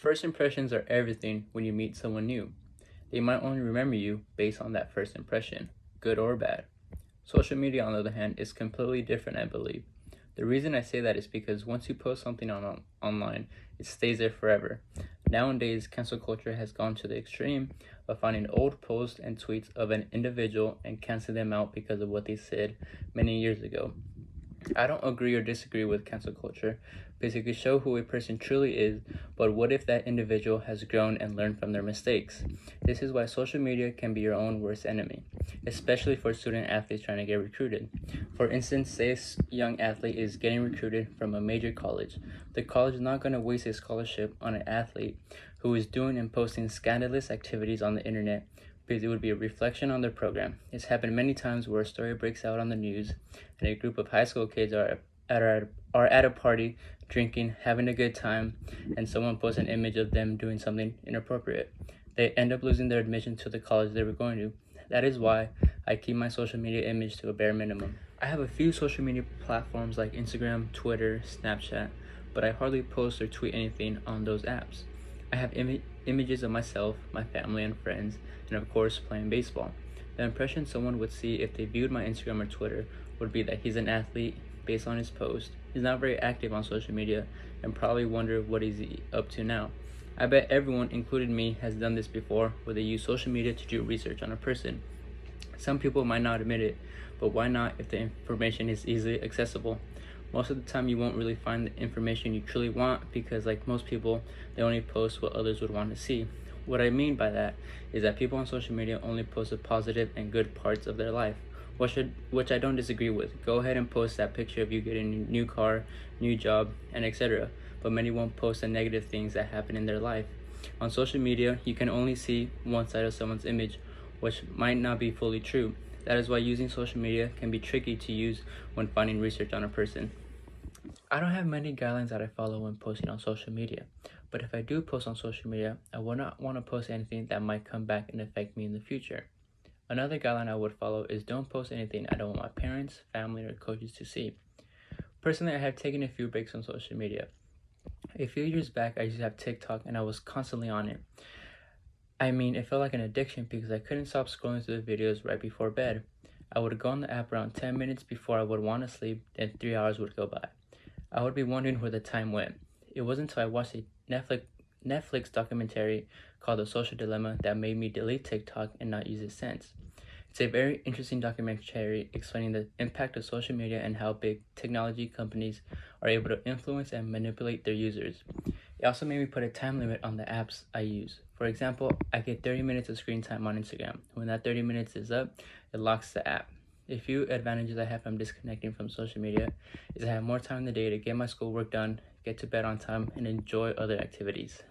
First impressions are everything when you meet someone new. They might only remember you based on that first impression, good or bad. Social media, on the other hand, is completely different, I believe. The reason I say that is because once you post something online, it stays there forever. Nowadays, cancel culture has gone to the extreme of finding old posts and tweets of an individual and canceling them out because of what they said many years ago. I don't agree or disagree with cancel culture because it could show who a person truly is, but what if that individual has grown and learned from their mistakes? This is why social media can be your own worst enemy, especially for student athletes trying to get recruited. For instance, say a young athlete is getting recruited from a major college. The college is not going to waste a scholarship on an athlete who is doing and posting scandalous activities on the internet because it would be a reflection on their program. It's happened many times where a story breaks out on the news and a group of high school kids are at a party, drinking, having a good time, and someone posts an image of them doing something inappropriate. They end up losing their admission to the college they were going to. That is why I keep my social media image to a bare minimum. I have a few social media platforms like Instagram, Twitter, Snapchat, but I hardly post or tweet anything on those apps. I have images of myself, my family, and friends, and of course, playing baseball. The impression someone would see if they viewed my Instagram or Twitter would be that he's an athlete based on his post. He's not very active on social media and probably wonder what he's up to now. I bet everyone, including me, has done this before where they use social media to do research on a person. Some people might not admit it, but why not if the information is easily accessible? Most of the time you won't really find the information you truly want because, like most people, they only post what others would want to see. What I mean by that is that people on social media only post the positive and good parts of their life, which I don't disagree with. Go ahead and post that picture of you getting a new car, new job, and etc. But many won't post the negative things that happen in their life. On social media, you can only see one side of someone's image, which might not be fully true. That is why using social media can be tricky to use when finding research on a person. I don't have many guidelines that I follow when posting on social media, but if I do post on social media, I would not want to post anything that might come back and affect me in the future. Another guideline I would follow is don't post anything I don't want my parents, family, or coaches to see. Personally, I have taken a few breaks on social media. A few years back, I used to have TikTok and I was constantly on it. I mean, it felt like an addiction because I couldn't stop scrolling through the videos right before bed. I would go on the app around 10 minutes before I would want to sleep, and 3 hours would go by. I would be wondering where the time went. It wasn't until I watched a Netflix documentary called The Social Dilemma that made me delete TikTok and not use it since. It's a very interesting documentary explaining the impact of social media and how big technology companies are able to influence and manipulate their users. It also made me put a time limit on the apps I use. For example, I get 30 minutes of screen time on Instagram. When that 30 minutes is up, it locks the app. A few advantages I have from disconnecting from social media is I have more time in the day to get my schoolwork done, get to bed on time, and enjoy other activities.